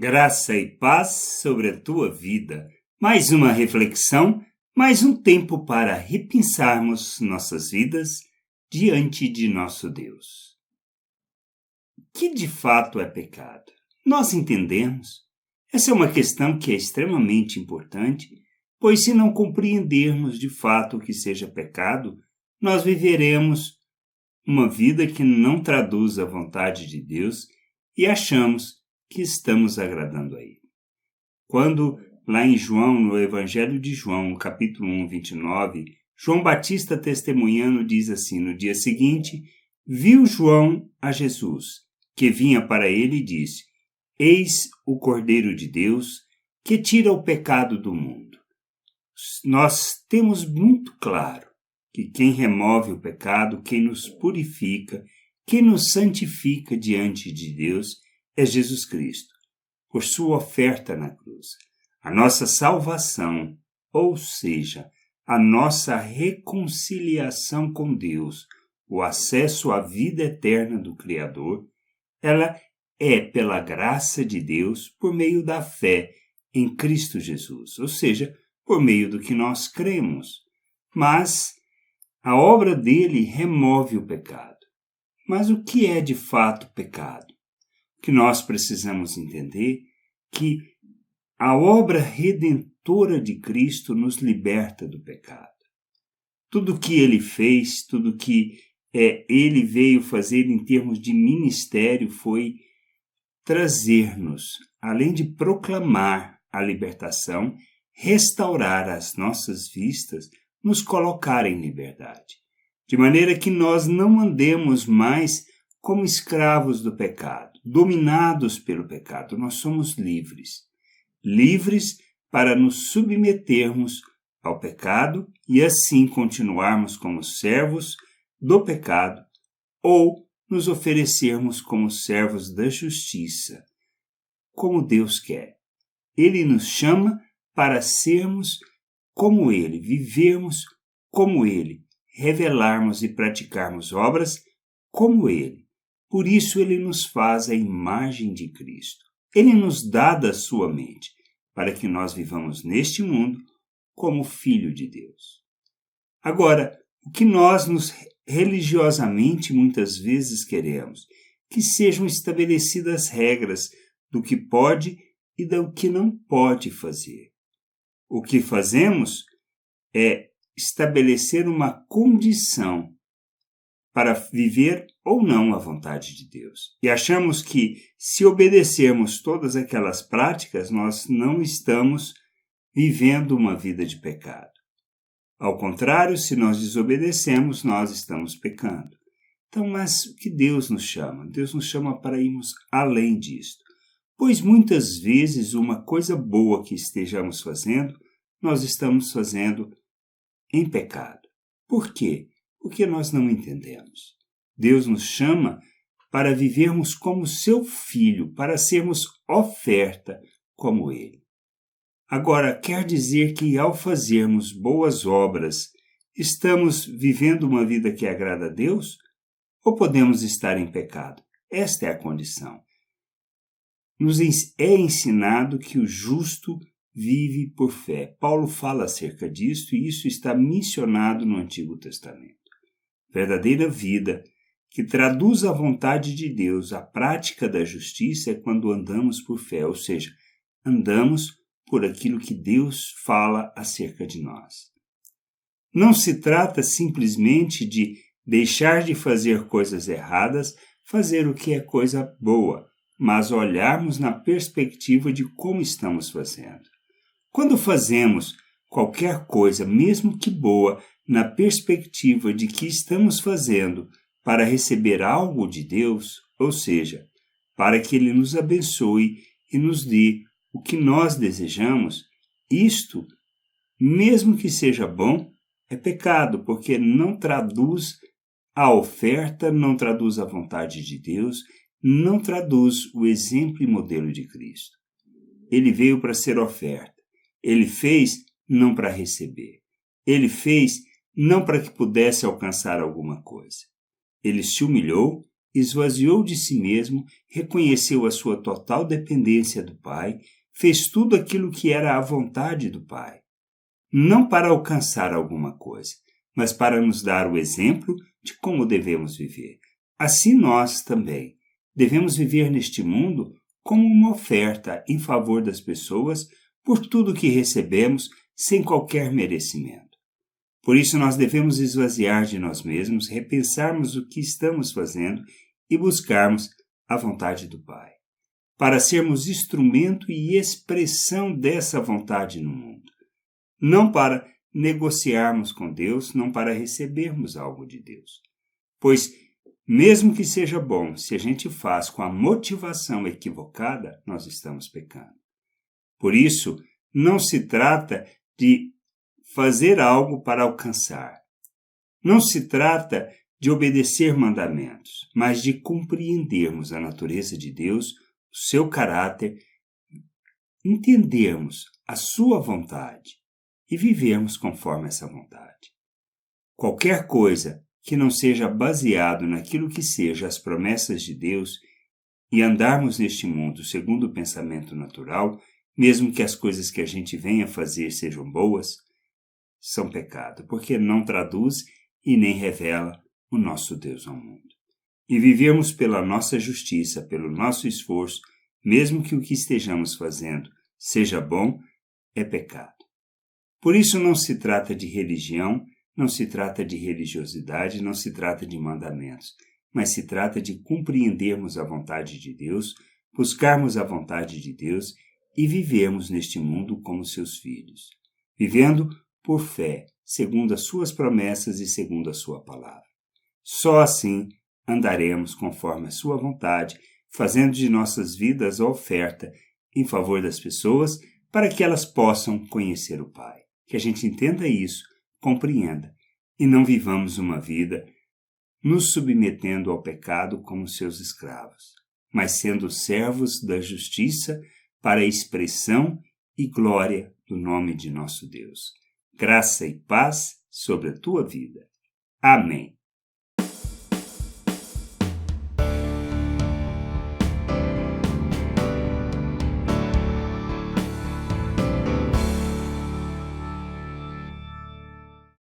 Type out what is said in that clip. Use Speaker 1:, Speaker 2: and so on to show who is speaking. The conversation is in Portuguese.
Speaker 1: Graça e paz sobre a tua vida. Mais uma reflexão, mais um tempo para repensarmos nossas vidas diante de nosso Deus. O que de fato é pecado? Nós entendemos? Essa é uma questão que é extremamente importante, pois se não compreendermos de fato o que seja pecado, nós viveremos uma vida que não traduz a vontade de Deus e achamos que estamos agradando a Ele. Quando, lá em João, no Evangelho de João, no capítulo 1, 29, João Batista testemunhando diz assim: no dia seguinte, viu João a Jesus, que vinha para ele e disse: Eis o Cordeiro de Deus, que tira o pecado do mundo. Nós temos muito claro que quem remove o pecado, quem nos purifica, quem nos santifica diante de Deus, é Jesus Cristo, por sua oferta na cruz. A nossa salvação, ou seja, a nossa reconciliação com Deus, o acesso à vida eterna do Criador, ela é pela graça de Deus por meio da fé em Cristo Jesus, ou seja, por meio do que nós cremos. Mas a obra dele remove o pecado. Mas o que é de fato pecado? Que nós precisamos entender que a obra redentora de Cristo nos liberta do pecado. Tudo que ele fez, tudo que ele veio fazer em termos de ministério foi trazer-nos, além de proclamar a libertação, restaurar as nossas vistas, nos colocar em liberdade, de maneira que nós não andemos mais como escravos do pecado, dominados pelo pecado. Nós somos livres. Livres para nos submetermos ao pecado e assim continuarmos como servos do pecado ou nos oferecermos como servos da justiça, como Deus quer. Ele nos chama para sermos como Ele, vivermos como Ele, revelarmos e praticarmos obras como Ele. Por isso ele nos faz a imagem de Cristo. Ele nos dá da sua mente, para que nós vivamos neste mundo como filho de Deus. Agora, o que nós religiosamente muitas vezes queremos? Que sejam estabelecidas regras do que pode e do que não pode fazer. O que fazemos é estabelecer uma condição para viver ou não a vontade de Deus. E achamos que, se obedecermos todas aquelas práticas, nós não estamos vivendo uma vida de pecado. Ao contrário, se nós desobedecemos, nós estamos pecando. Então, mas o que Deus nos chama? Deus nos chama para irmos além disto. Pois muitas vezes uma coisa boa que estejamos fazendo, nós estamos fazendo em pecado. Por quê? Porque nós não entendemos. Deus nos chama para vivermos como seu filho, para sermos oferta como ele. Agora, quer dizer que ao fazermos boas obras, estamos vivendo uma vida que agrada a Deus? Ou podemos estar em pecado? Esta é a condição. Nos é ensinado que o justo vive por fé. Paulo fala acerca disso e isso está mencionado no Antigo Testamento. Verdadeira vida, que traduz a vontade de Deus, a prática da justiça, é quando andamos por fé, ou seja, andamos por aquilo que Deus fala acerca de nós. Não se trata simplesmente de deixar de fazer coisas erradas, fazer o que é coisa boa, mas olharmos na perspectiva de como estamos fazendo. Quando fazemos qualquer coisa, mesmo que boa, na perspectiva de que estamos fazendo para receber algo de Deus, ou seja, para que Ele nos abençoe e nos dê o que nós desejamos, isto, mesmo que seja bom, é pecado, porque não traduz a oferta, não traduz a vontade de Deus, não traduz o exemplo e modelo de Cristo. Ele veio para ser oferta. Ele fez não para receber. Ele fez não para que pudesse alcançar alguma coisa. Ele se humilhou, esvaziou de si mesmo, reconheceu a sua total dependência do Pai, fez tudo aquilo que era a vontade do Pai. Não para alcançar alguma coisa, mas para nos dar o exemplo de como devemos viver. Assim nós também devemos viver neste mundo como uma oferta em favor das pessoas por tudo que recebemos sem qualquer merecimento. Por isso nós devemos esvaziar de nós mesmos, repensarmos o que estamos fazendo e buscarmos a vontade do Pai, para sermos instrumento e expressão dessa vontade no mundo. Não para negociarmos com Deus, não para recebermos algo de Deus. Pois, mesmo que seja bom, se a gente faz com a motivação equivocada, nós estamos pecando. Por isso, não se trata de fazer algo para alcançar. Não se trata de obedecer mandamentos, mas de compreendermos a natureza de Deus, o seu caráter, entendermos a sua vontade e vivermos conforme essa vontade. Qualquer coisa que não seja baseado naquilo que seja as promessas de Deus e andarmos neste mundo segundo o pensamento natural, mesmo que as coisas que a gente venha fazer sejam boas, são pecado, porque não traduz e nem revela o nosso Deus ao mundo. E vivermos pela nossa justiça, pelo nosso esforço, mesmo que o que estejamos fazendo seja bom, é pecado. Por isso não se trata de religião, não se trata de religiosidade, não se trata de mandamentos, mas se trata de compreendermos a vontade de Deus, buscarmos a vontade de Deus e vivermos neste mundo como seus filhos, vivendo por fé, segundo as suas promessas e segundo a sua palavra. Só assim andaremos conforme a sua vontade, fazendo de nossas vidas a oferta em favor das pessoas para que elas possam conhecer o Pai. Que a gente entenda isso, compreenda, e não vivamos uma vida nos submetendo ao pecado como seus escravos, mas sendo servos da justiça para a expressão e glória do nome de nosso Deus. Graça e paz sobre a tua vida. Amém.